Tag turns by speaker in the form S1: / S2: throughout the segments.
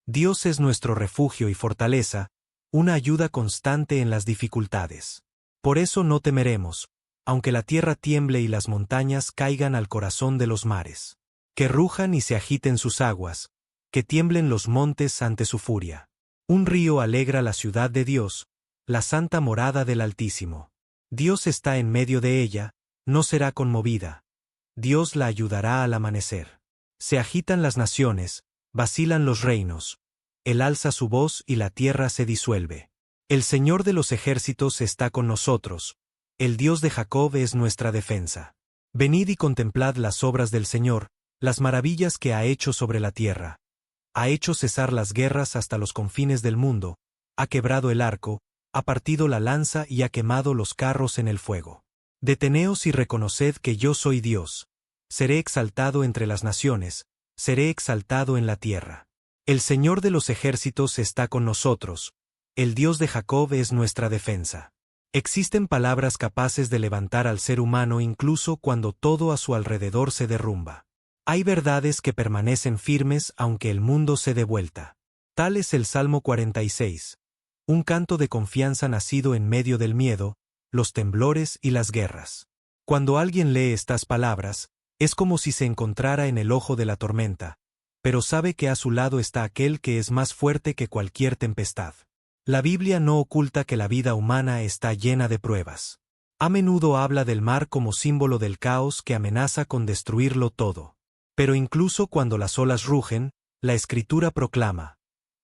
S1: Dios es nuestro refugio y fortaleza, una ayuda constante en las dificultades. Por eso no temeremos, aunque la tierra tiemble y las montañas caigan al corazón de los mares. Que rujan y se agiten sus aguas, que tiemblen los montes ante su furia. Un río alegra la ciudad de Dios, la santa morada del Altísimo. Dios está en medio de ella, no será conmovida. Dios la ayudará al amanecer. Se agitan las naciones, vacilan los reinos. Él alza su voz y la tierra se disuelve. El Señor de los ejércitos está con nosotros. El Dios de Jacob es nuestra defensa. Venid y contemplad las obras del Señor, las maravillas que ha hecho sobre la tierra. Ha hecho cesar las guerras hasta los confines del mundo, ha quebrado el arco, ha partido la lanza y ha quemado los carros en el fuego. Deteneos y reconoced que yo soy Dios. Seré exaltado entre las naciones, seré exaltado en la tierra. El Señor de los ejércitos está con nosotros, el Dios de Jacob es nuestra defensa. Existen palabras capaces de levantar al ser humano incluso cuando todo a su alrededor se derrumba. Hay verdades que permanecen firmes aunque el mundo se dé vuelta. Tal es el Salmo 46. Un canto de confianza nacido en medio del miedo, los temblores y las guerras. Cuando alguien lee estas palabras, es como si se encontrara en el ojo de la tormenta, pero sabe que a su lado está aquel que es más fuerte que cualquier tempestad. La Biblia no oculta que la vida humana está llena de pruebas. A menudo habla del mar como símbolo del caos que amenaza con destruirlo todo. Pero incluso cuando las olas rugen, la Escritura proclama: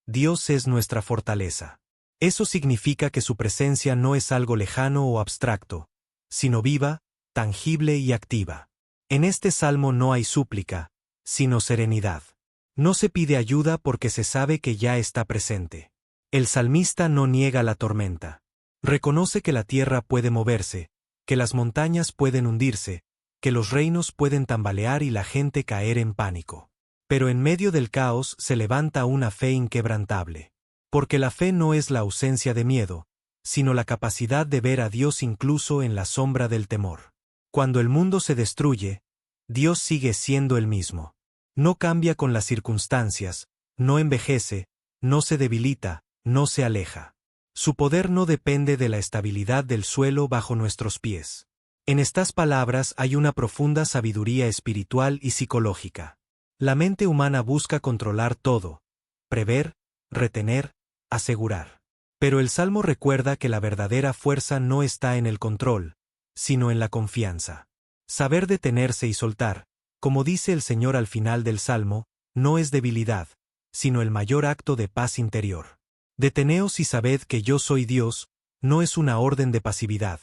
S1: Dios es nuestra fortaleza. Eso significa que su presencia no es algo lejano o abstracto, sino viva, tangible y activa. En este salmo no hay súplica, sino serenidad. No se pide ayuda porque se sabe que ya está presente. El salmista no niega la tormenta. Reconoce que la tierra puede moverse, que las montañas pueden hundirse, que los reinos pueden tambalear y la gente caer en pánico. Pero en medio del caos se levanta una fe inquebrantable. Porque la fe no es la ausencia de miedo, sino la capacidad de ver a Dios incluso en la sombra del temor. Cuando el mundo se destruye, Dios sigue siendo el mismo. No cambia con las circunstancias, no envejece, no se debilita, no se aleja. Su poder no depende de la estabilidad del suelo bajo nuestros pies. En estas palabras hay una profunda sabiduría espiritual y psicológica. La mente humana busca controlar todo, prever, retener, asegurar. Pero el Salmo recuerda que la verdadera fuerza no está en el control, sino en la confianza. Saber detenerse y soltar, como dice el Señor al final del Salmo, no es debilidad, sino el mayor acto de paz interior. Deteneos y sabed que yo soy Dios, no es una orden de pasividad,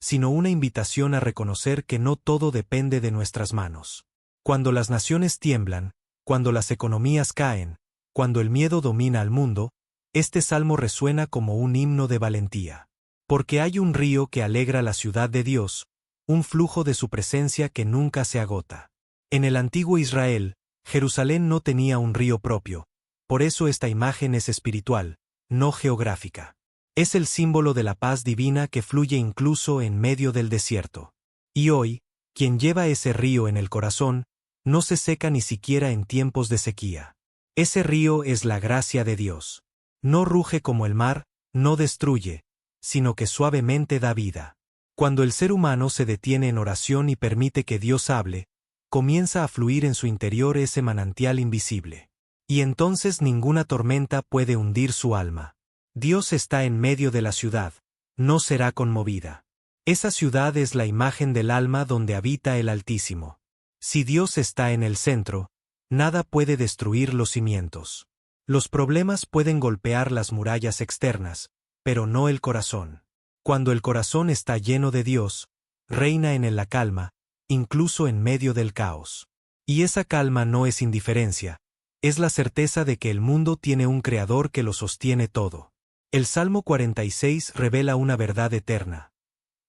S1: sino una invitación a reconocer que no todo depende de nuestras manos. Cuando las naciones tiemblan, cuando las economías caen, cuando el miedo domina al mundo, este salmo resuena como un himno de valentía. Porque hay un río que alegra la ciudad de Dios, un flujo de su presencia que nunca se agota. En el antiguo Israel, Jerusalén no tenía un río propio, por eso esta imagen es espiritual, no geográfica. Es el símbolo de la paz divina que fluye incluso en medio del desierto. Y hoy, quien lleva ese río en el corazón, no se seca ni siquiera en tiempos de sequía. Ese río es la gracia de Dios. No ruge como el mar, no destruye, sino que suavemente da vida. Cuando el ser humano se detiene en oración y permite que Dios hable, comienza a fluir en su interior ese manantial invisible. Y entonces ninguna tormenta puede hundir su alma. Dios está en medio de la ciudad, no será conmovida. Esa ciudad es la imagen del alma donde habita el Altísimo. Si Dios está en el centro, nada puede destruir los cimientos. Los problemas pueden golpear las murallas externas, pero no el corazón. Cuando el corazón está lleno de Dios, reina en él la calma, incluso en medio del caos. Y esa calma no es indiferencia, es la certeza de que el mundo tiene un Creador que lo sostiene todo. El Salmo 46 revela una verdad eterna.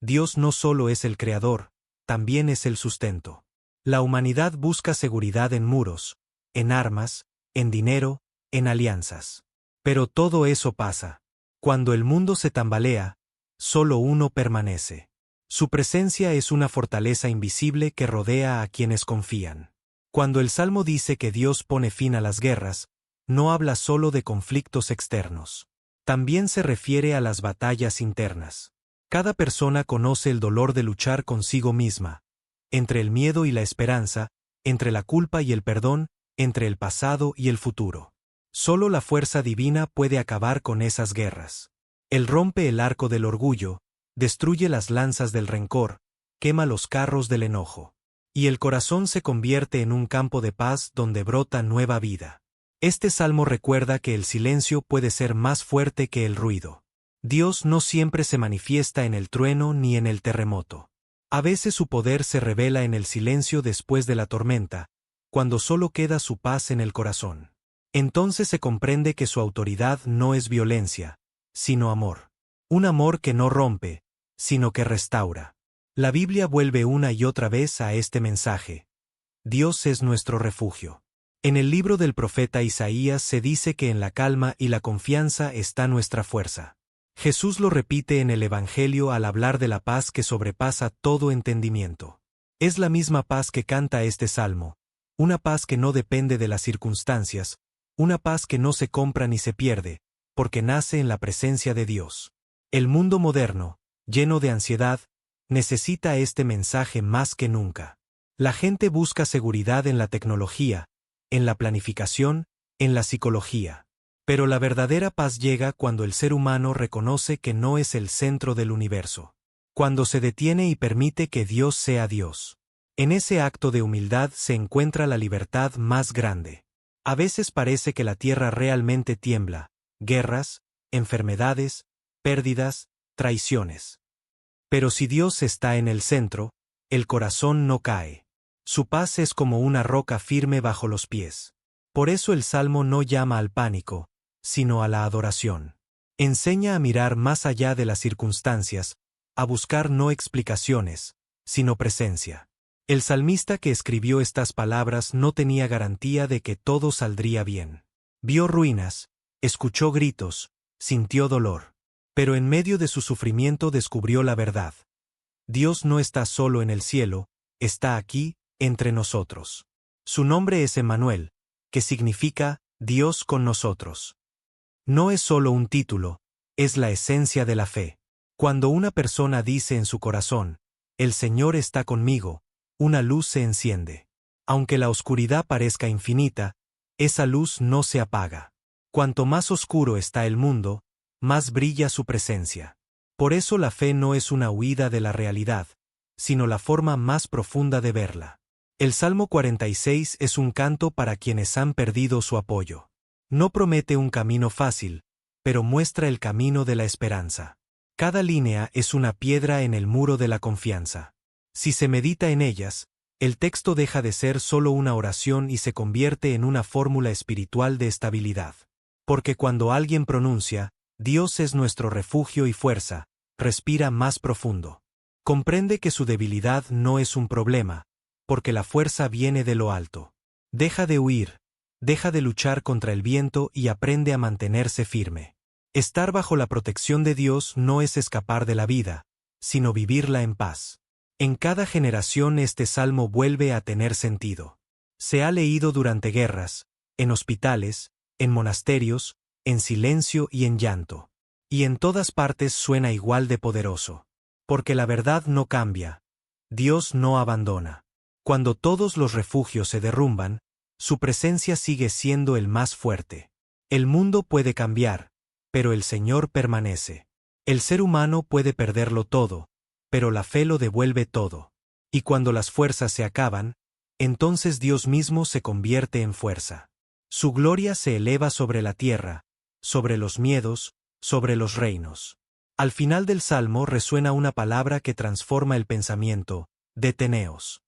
S1: Dios no solo es el Creador, también es el sustento. La humanidad busca seguridad en muros, en armas, en dinero, en alianzas. Pero todo eso pasa. Cuando el mundo se tambalea, solo uno permanece. Su presencia es una fortaleza invisible que rodea a quienes confían. Cuando el Salmo dice que Dios pone fin a las guerras, no habla solo de conflictos externos. También se refiere a las batallas internas. Cada persona conoce el dolor de luchar consigo misma, entre el miedo y la esperanza, entre la culpa y el perdón, entre el pasado y el futuro. Solo la fuerza divina puede acabar con esas guerras. Él rompe el arco del orgullo, destruye las lanzas del rencor, quema los carros del enojo. Y el corazón se convierte en un campo de paz donde brota nueva vida. Este salmo recuerda que el silencio puede ser más fuerte que el ruido. Dios no siempre se manifiesta en el trueno ni en el terremoto. A veces su poder se revela en el silencio después de la tormenta, cuando solo queda su paz en el corazón. Entonces se comprende que su autoridad no es violencia, sino amor. Un amor que no rompe, sino que restaura. La Biblia vuelve una y otra vez a este mensaje. Dios es nuestro refugio. En el libro del profeta Isaías se dice que en la calma y la confianza está nuestra fuerza. Jesús lo repite en el Evangelio al hablar de la paz que sobrepasa todo entendimiento. Es la misma paz que canta este salmo, una paz que no depende de las circunstancias, una paz que no se compra ni se pierde, porque nace en la presencia de Dios. El mundo moderno, lleno de ansiedad, necesita este mensaje más que nunca. La gente busca seguridad en la tecnología, en la planificación, en la psicología. Pero la verdadera paz llega cuando el ser humano reconoce que no es el centro del universo. Cuando se detiene y permite que Dios sea Dios. En ese acto de humildad se encuentra la libertad más grande. A veces parece que la tierra realmente tiembla, guerras, enfermedades, pérdidas, traiciones. Pero si Dios está en el centro, el corazón no cae. Su paz es como una roca firme bajo los pies. Por eso el Salmo no llama al pánico, sino a la adoración. Enseña a mirar más allá de las circunstancias, a buscar no explicaciones, sino presencia. El salmista que escribió estas palabras no tenía garantía de que todo saldría bien. Vio ruinas, escuchó gritos, sintió dolor. Pero en medio de su sufrimiento descubrió la verdad. Dios no está solo en el cielo, está aquí, entre nosotros. Su nombre es Emmanuel, que significa Dios con nosotros. No es solo un título, es la esencia de la fe. Cuando una persona dice en su corazón, el Señor está conmigo, una luz se enciende. Aunque la oscuridad parezca infinita, esa luz no se apaga. Cuanto más oscuro está el mundo, más brilla su presencia. Por eso la fe no es una huida de la realidad, sino la forma más profunda de verla. El Salmo 46 es un canto para quienes han perdido su apoyo. No promete un camino fácil, pero muestra el camino de la esperanza. Cada línea es una piedra en el muro de la confianza. Si se medita en ellas, el texto deja de ser solo una oración y se convierte en una fórmula espiritual de estabilidad. Porque cuando alguien pronuncia, Dios es nuestro refugio y fuerza, respira más profundo. Comprende que su debilidad no es un problema, porque la fuerza viene de lo alto. Deja de huir, deja de luchar contra el viento y aprende a mantenerse firme. Estar bajo la protección de Dios no es escapar de la vida, sino vivirla en paz. En cada generación este salmo vuelve a tener sentido. Se ha leído durante guerras, en hospitales, en monasterios, en silencio y en llanto. Y en todas partes suena igual de poderoso. Porque la verdad no cambia. Dios no abandona. Cuando todos los refugios se derrumban, su presencia sigue siendo el más fuerte. El mundo puede cambiar, pero el Señor permanece. El ser humano puede perderlo todo, pero la fe lo devuelve todo. Y cuando las fuerzas se acaban, entonces Dios mismo se convierte en fuerza. Su gloria se eleva sobre la tierra, sobre los miedos, sobre los reinos. Al final del Salmo resuena una palabra que transforma el pensamiento: deteneos.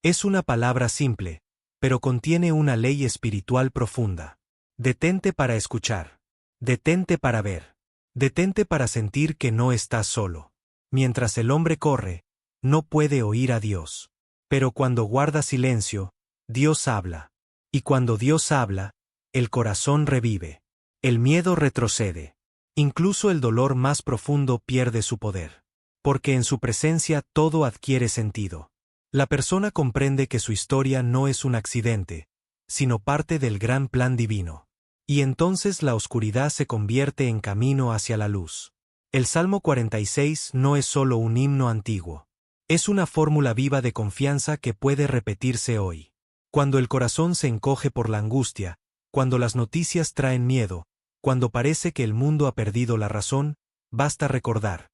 S1: Es una palabra simple, pero contiene una ley espiritual profunda. Detente para escuchar. Detente para ver. Detente para sentir que no estás solo. Mientras el hombre corre, no puede oír a Dios. Pero cuando guarda silencio, Dios habla. Y cuando Dios habla, el corazón revive. El miedo retrocede. Incluso el dolor más profundo pierde su poder. Porque en su presencia todo adquiere sentido. La persona comprende que su historia no es un accidente, sino parte del gran plan divino. y entonces la oscuridad se convierte en camino hacia la luz. El Salmo 46 no es solo un himno antiguo. Es una fórmula viva de confianza que puede repetirse hoy. Cuando el corazón se encoge por la angustia, cuando las noticias traen miedo, cuando parece que el mundo ha perdido la razón, basta recordar: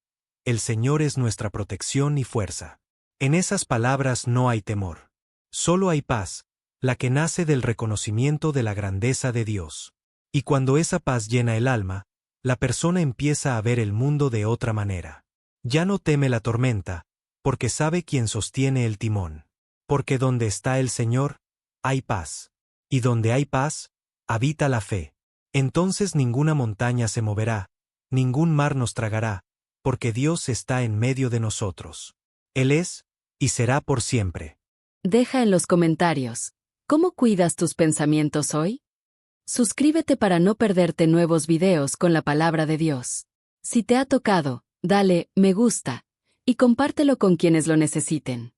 S1: el Señor es nuestra protección y fuerza. En esas palabras no hay temor. Solo hay paz, la que nace del reconocimiento de la grandeza de Dios. Y cuando esa paz llena el alma, la persona empieza a ver el mundo de otra manera. Ya no teme la tormenta, porque sabe quién sostiene el timón. Porque donde está el Señor, hay paz. Y donde hay paz, habita la fe. Entonces ninguna montaña se moverá, ningún mar nos tragará, porque Dios está en medio de nosotros. Él es, y será por siempre.
S2: Deja en los comentarios: ¿cómo cuidas tus pensamientos hoy? Suscríbete para no perderte nuevos videos con la palabra de Dios. Si te ha tocado, dale me gusta y compártelo con quienes lo necesiten.